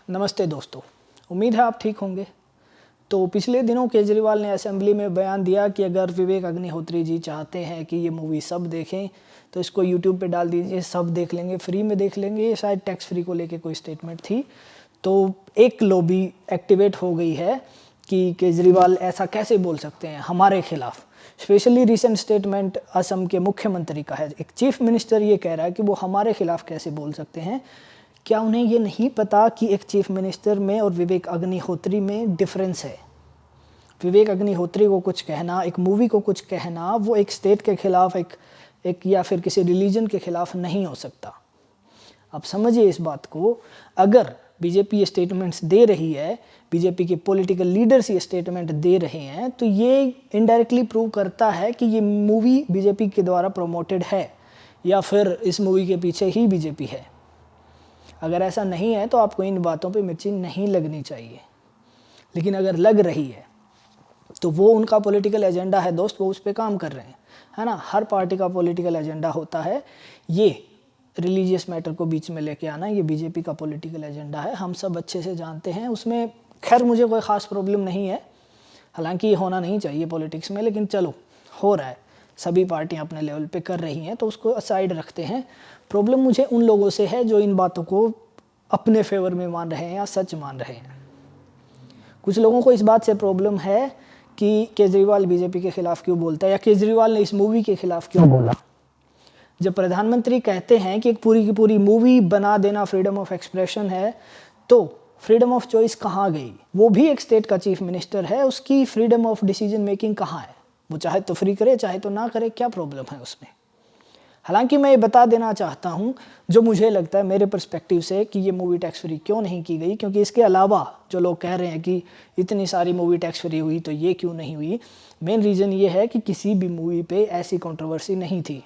नमस्ते दोस्तों, उम्मीद है आप ठीक होंगे। तो पिछले दिनों केजरीवाल ने असेंबली में बयान दिया कि अगर विवेक अग्निहोत्री जी चाहते हैं कि ये मूवी सब देखें तो इसको यूट्यूब पे डाल दीजिए, सब देख लेंगे, फ्री में देख लेंगे। ये शायद टैक्स फ्री को लेके कोई स्टेटमेंट थी। तो एक लॉबी एक्टिवेट हो गई है कि केजरीवाल ऐसा कैसे बोल सकते हैं हमारे खिलाफ। स्पेशली रिसेंट स्टेटमेंट असम के मुख्यमंत्री का है। एक चीफ मिनिस्टर ये कह रहा है कि वो हमारे खिलाफ कैसे बोल सकते हैं। क्या उन्हें ये नहीं पता कि एक चीफ मिनिस्टर में और विवेक अग्निहोत्री में डिफरेंस है। विवेक अग्निहोत्री को कुछ कहना, एक मूवी को कुछ कहना, वो एक स्टेट के खिलाफ एक या फिर किसी रिलीजन के खिलाफ नहीं हो सकता। आप समझिए इस बात को। अगर बीजेपी ये स्टेटमेंट्स दे रही है, बीजेपी के पॉलिटिकल लीडर्स ये स्टेटमेंट दे रहे हैं, तो ये इनडायरेक्टली प्रूव करता है कि ये मूवी बीजेपी के द्वारा प्रमोटेड है या फिर इस मूवी के पीछे ही बीजेपी है। अगर ऐसा नहीं है तो आपको इन बातों पे मिर्ची नहीं लगनी चाहिए, लेकिन अगर लग रही है तो वो उनका पॉलिटिकल एजेंडा है दोस्त, वो उस पर काम कर रहे हैं, है ना। हर पार्टी का पॉलिटिकल एजेंडा होता है। ये रिलीजियस मैटर को बीच में लेके आना, ये बीजेपी का पॉलिटिकल एजेंडा है, हम सब अच्छे से जानते हैं। उसमें खैर मुझे कोई ख़ास प्रॉब्लम नहीं है, हालांकि ये होना नहीं चाहिए पॉलिटिक्स में, लेकिन चलो हो रहा है, सभी पार्टियां अपने लेवल पे कर रही हैं तो उसको असाइड रखते हैं। प्रॉब्लम मुझे उन लोगों से है जो इन बातों को अपने फेवर में मान रहे हैं या सच मान रहे हैं। कुछ लोगों को इस बात से प्रॉब्लम है कि केजरीवाल बीजेपी के खिलाफ क्यों बोलता है या केजरीवाल ने इस मूवी के खिलाफ क्यों बोला। जब प्रधानमंत्री कहते हैं कि एक पूरी की पूरी मूवी बना देना फ्रीडम ऑफ एक्सप्रेशन है, तो फ्रीडम ऑफ चॉइस कहाँ गई। वो भी एक स्टेट का चीफ मिनिस्टर है, उसकी फ्रीडम ऑफ डिसीजन मेकिंग कहाँ है। वो चाहे तो फ्री करे चाहे तो ना करे, क्या प्रॉब्लम है उसमें। हालांकि मैं ये बता देना चाहता हूँ जो मुझे लगता है मेरे पर्सपेक्टिव से कि ये मूवी टैक्स फ्री क्यों नहीं की गई, क्योंकि इसके अलावा जो लोग कह रहे हैं कि इतनी सारी मूवी टैक्स फ्री हुई तो ये क्यों नहीं हुई, मेन रीज़न ये है कि किसी भी मूवी पे ऐसी कंट्रोवर्सी नहीं थी।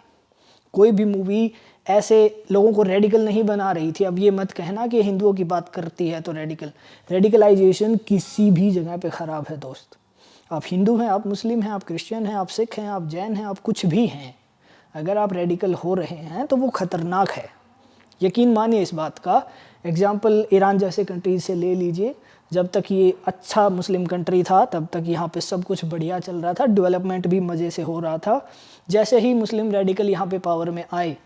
कोई भी मूवी ऐसे लोगों को रेडिकल नहीं बना रही थी। अब ये मत कहना कि हिंदुओं की बात करती है तो रेडिकलाइजेशन किसी भी जगह पे ख़राब है दोस्त। आप हिंदू हैं, आप मुस्लिम हैं, आप क्रिश्चियन हैं, आप सिख हैं, आप जैन हैं, आप कुछ भी हैं, अगर आप रेडिकल हो रहे हैं तो वो ख़तरनाक है। यकीन मानिए इस बात का। एग्जाम्पल ईरान जैसे कंट्रीज से ले लीजिए। जब तक ये अच्छा मुस्लिम कंट्री था तब तक यहाँ पे सब कुछ बढ़िया चल रहा था, डेवलपमेंट भी मज़े से हो रहा था। जैसे ही मुस्लिम रेडिकल यहाँ पे पावर में आए,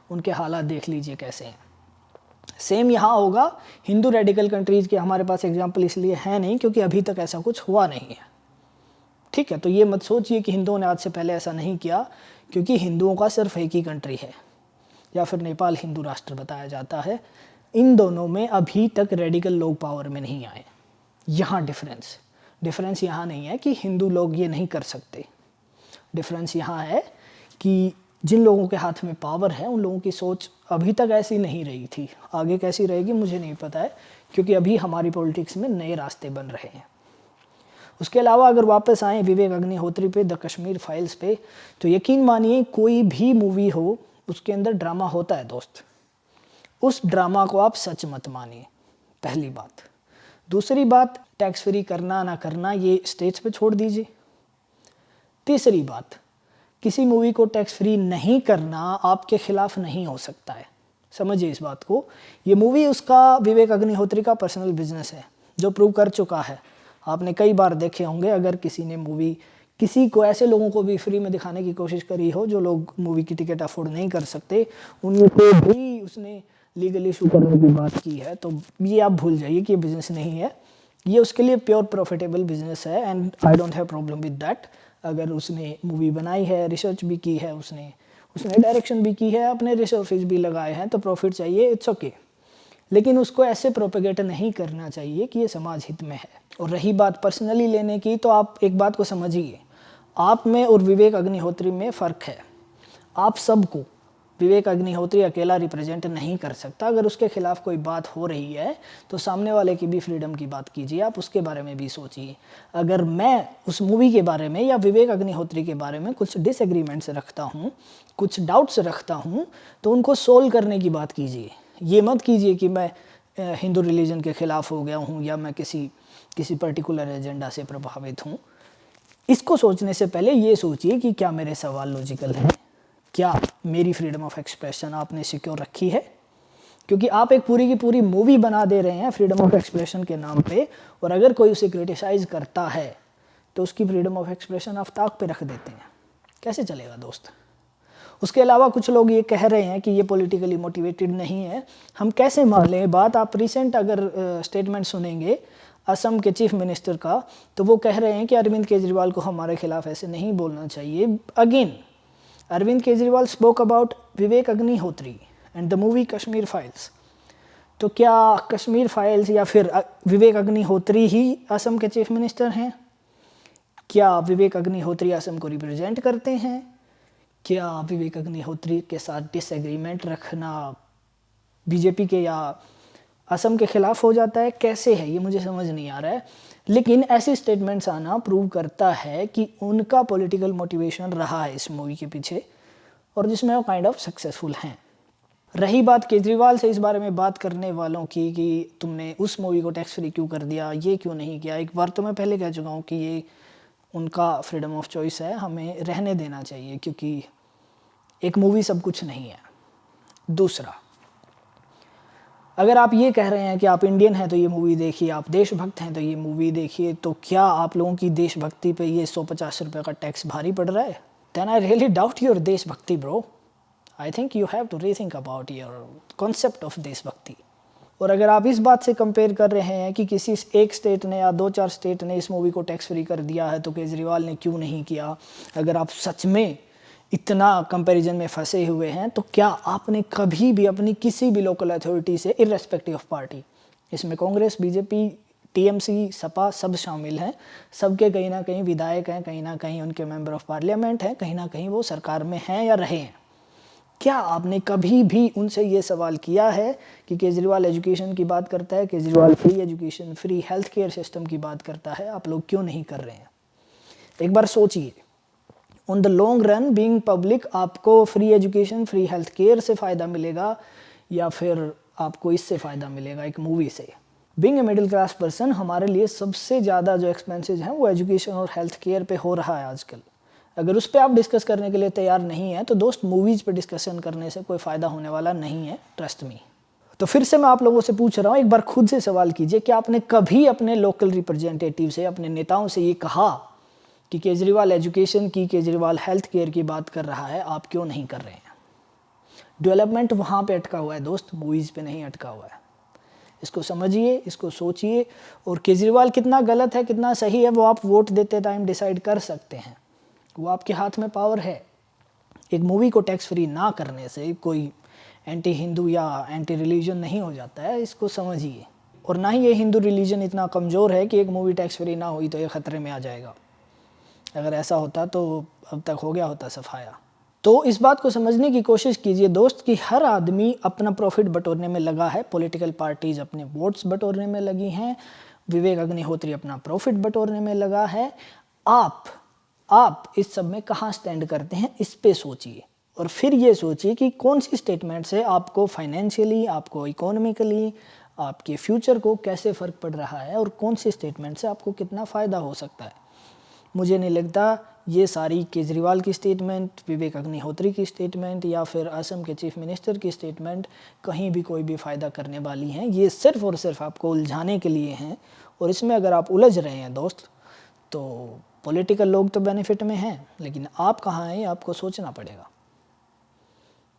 उनके हालात देख लीजिए कैसे हैं। सेम यहाँ होगा। हिंदू रेडिकल कंट्रीज़ के हमारे पास एग्जाम्पल इसलिए है नहीं क्योंकि अभी तक ऐसा कुछ हुआ नहीं है, ठीक है। तो ये मत सोचिए कि हिंदुओं ने आज से पहले ऐसा नहीं किया, क्योंकि हिंदुओं का सिर्फ एक ही कंट्री है, या फिर नेपाल हिंदू राष्ट्र बताया जाता है। इन दोनों में अभी तक रेडिकल लोग पावर में नहीं आए। यहाँ डिफरेंस यहाँ नहीं है कि हिंदू लोग ये नहीं कर सकते। डिफरेंस यहाँ है कि जिन लोगों के हाथ में पावर है उन लोगों की सोच अभी तक ऐसी नहीं रही थी। आगे कैसी रहेगी मुझे नहीं पता है, क्योंकि अभी हमारी पॉलिटिक्स में नए रास्ते बन रहे हैं। उसके अलावा अगर वापस आएँ विवेक अग्निहोत्री पे, द कश्मीर फाइल्स पे, तो यकीन मानिए कोई भी मूवी हो उसके अंदर ड्रामा होता है दोस्त। उस ड्रामा को आप सच मत मानिए, पहली बात। दूसरी बात, टैक्स फ्री करना ना करना ये स्टेट्स पे छोड़ दीजिए। तीसरी बात, किसी मूवी को टैक्स फ्री नहीं करना आपके खिलाफ नहीं हो सकता है, समझिए इस बात को। ये मूवी उसका विवेक अग्निहोत्री का पर्सनल बिजनेस है जो प्रूव कर चुका है। आपने कई बार देखे होंगे, अगर किसी ने मूवी किसी को, ऐसे लोगों को भी फ्री में दिखाने की कोशिश करी हो जो लोग मूवी की टिकट अफोर्ड नहीं कर सकते, उनको भी उसने लीगल इशू करने की बात की है। तो ये आप भूल जाइए कि ये बिज़नेस नहीं है, ये उसके लिए प्योर प्रॉफिटेबल बिजनेस है and I don't have problem with that. अगर उसने मूवी बनाई है, रिसर्च भी की है, उसने डायरेक्शन भी की है, अपने रिसोर्सेज भी लगाए हैं, तो प्रॉफिट चाहिए, इट्स ओके। लेकिन उसको ऐसे प्रोपेगेट नहीं करना चाहिए कि ये समाज हित में है। और रही बात पर्सनली लेने की, तो आप एक बात को समझिए, आप में और विवेक अग्निहोत्री में फ़र्क है। आप सबको विवेक अग्निहोत्री अकेला रिप्रेजेंट नहीं कर सकता। अगर उसके खिलाफ कोई बात हो रही है तो सामने वाले की भी फ्रीडम की बात कीजिए, आप उसके बारे में भी सोचिए। अगर मैं उस मूवी के बारे में या विवेक अग्निहोत्री के बारे में कुछ डिसएग्रीमेंट्स रखता हूँ, कुछ डाउट्स रखता हूँ, तो उनको सोल्व करने की बात कीजिए। ये मत कीजिए कि मैं हिंदू रिलीजन के ख़िलाफ़ हो गया हूँ या मैं किसी पर्टिकुलर एजेंडा से प्रभावित हूँ। इसको सोचने से पहले ये सोचिए कि क्या मेरे सवाल लॉजिकल हैं, क्या मेरी फ्रीडम ऑफ एक्सप्रेशन आपने सिक्योर रखी है, क्योंकि आप एक पूरी की पूरी मूवी बना दे रहे हैं फ्रीडम ऑफ एक्सप्रेशन के नाम पे, और अगर कोई उसे क्रिटिसाइज़ करता है तो उसकी फ्रीडम ऑफ एक्सप्रेशन आप ताक पे रख देते हैं। कैसे चलेगा दोस्त? उसके अलावा कुछ लोग ये कह रहे हैं कि ये पॉलिटिकली मोटिवेटेड नहीं है। हम कैसे मान लें बात? आप रिसेंट अगर स्टेटमेंट सुनेंगे असम के चीफ मिनिस्टर का, तो वो कह रहे हैं कि अरविंद केजरीवाल को हमारे खिलाफ ऐसे नहीं बोलना चाहिए। Again Arvind Kejriwal spoke about Vivek Agnihotri and the movie Kashmir files. तो क्या कश्मीर फाइल्स या फिर विवेक अग्निहोत्री ही असम के चीफ मिनिस्टर हैं? क्या विवेक अग्निहोत्री असम को रिप्रेजेंट करते हैं? क्या विवेक अग्निहोत्री के साथ डिसएग्रीमेंट रखना बीजेपी के या असम के खिलाफ हो जाता है? कैसे है ये मुझे समझ नहीं आ रहा है। लेकिन ऐसे स्टेटमेंट्स आना प्रूव करता है कि उनका पॉलिटिकल मोटिवेशन रहा है इस मूवी के पीछे, और जिसमें वो काइंड ऑफ सक्सेसफुल हैं। रही बात केजरीवाल से इस बारे में बात करने वालों की कि तुमने उस मूवी को टैक्स फ्री क्यों कर दिया, ये क्यों नहीं किया, एक बार तो मैं पहले कह चुका हूँ कि ये उनका फ्रीडम ऑफ चॉइस है, हमें रहने देना चाहिए, क्योंकि एक मूवी सब कुछ नहीं है। दूसरा, अगर आप ये कह रहे हैं कि आप इंडियन हैं तो ये मूवी देखिए, आप देशभक्त हैं तो ये मूवी देखिए, तो क्या आप लोगों की देशभक्ति पे ये 150 रुपये का टैक्स भारी पड़ रहा है? Then I really doubt your देशभक्ति bro. I think you have to rethink about your concept of देशभक्ति। और अगर आप इस बात से कंपेयर कर रहे हैं कि किसी एक स्टेट ने या 2-4 स्टेट ने इस मूवी को टैक्स फ्री कर दिया है तो केजरीवाल ने क्यों नहीं किया, अगर आप सच में इतना कंपैरिजन में फंसे हुए हैं, तो क्या आपने कभी भी अपनी किसी भी लोकल अथॉरिटी से, इर्रेस्पेक्टिव ऑफ पार्टी, इसमें कांग्रेस, बीजेपी, टीएमसी, सपा सब शामिल हैं, सबके कहीं ना कहीं विधायक हैं, कहीं ना कहीं उनके मेंबर ऑफ पार्लियामेंट हैं, कहीं ना कहीं वो सरकार में हैं या रहे हैं, क्या आपने कभी भी उनसे ये सवाल किया है कि केजरीवाल एजुकेशन की बात करता है, Kejriwal free education, free health care system की बात करता है, आप लोग क्यों नहीं कर रहे हैं? एक बार सोचिए, on the long run being public आपको free education, free health care से फ़ायदा मिलेगा या फिर आपको इससे फ़ायदा मिलेगा, एक मूवी से? Being a middle class person, हमारे लिए सबसे ज़्यादा जो एक्सपेंसेस हैं वो एजुकेशन और हेल्थ केयर पे हो रहा है आजकल। अगर उस पर आप डिस्कस करने के लिए तैयार नहीं है तो दोस्त, मूवीज़ पे डिस्कशन करने से कोई फ़ायदा होने वाला नहीं है, ट्रस्ट मी। तो फिर से मैं आप लोगों से पूछ रहा हूँ, एक बार खुद से सवाल कीजिए, क्या आपने कभी अपने लोकल रिप्रेजेंटेटिव से, अपने नेताओं से ये कहा कि केजरीवाल एजुकेशन की, केजरीवाल हेल्थ केयर की बात कर रहा है, आप क्यों नहीं कर रहे हैं? डेवलपमेंट वहाँ पे अटका हुआ है दोस्त, मूवीज़ पे नहीं अटका हुआ है। इसको समझिए, इसको सोचिए, और केजरीवाल कितना गलत है, कितना सही है, वो आप वोट देते टाइम डिसाइड कर सकते हैं, वो आपके हाथ में पावर है। एक मूवी को टैक्स फ्री ना करने से कोई एंटी हिंदू या एंटी रिलीजन नहीं हो जाता है, इसको समझिए। और ना ही ये हिंदू रिलीजन इतना कमज़ोर है कि एक मूवी टैक्स फ्री ना हुई तो ये ख़तरे में आ जाएगा। अगर ऐसा होता तो अब तक हो गया होता सफाया। तो इस बात को समझने की कोशिश कीजिए दोस्त कि हर आदमी अपना प्रॉफिट बटोरने में लगा है, पॉलिटिकल पार्टीज़ अपने वोट्स बटोरने में लगी हैं, विवेक अग्निहोत्री अपना प्रॉफिट बटोरने में लगा है। आप इस सब में कहाँ स्टैंड करते हैं, इस पे सोचिए, और फिर ये सोचिए कि कौन सी स्टेटमेंट से आपको फाइनेंशियली, आपको इकोनॉमिकली, आपके फ्यूचर को कैसे फ़र्क पड़ रहा है, और कौन सी स्टेटमेंट से आपको कितना फ़ायदा हो सकता है। मुझे नहीं लगता ये सारी केजरीवाल की स्टेटमेंट, विवेक अग्निहोत्री की स्टेटमेंट या फिर असम के चीफ मिनिस्टर की स्टेटमेंट कहीं भी कोई भी फ़ायदा करने वाली हैं। ये सिर्फ़ और सिर्फ आपको उलझाने के लिए हैं, और इसमें अगर आप उलझ रहे हैं दोस्त, तो पॉलिटिकल लोग तो बेनिफिट में हैं, लेकिन आप कहाँ हैं, आपको सोचना पड़ेगा।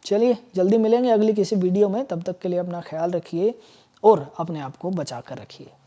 चलिए, जल्दी मिलेंगे अगली किसी वीडियो में, तब तक के लिए अपना ख्याल रखिए और अपने आप को बचा कर रखिए।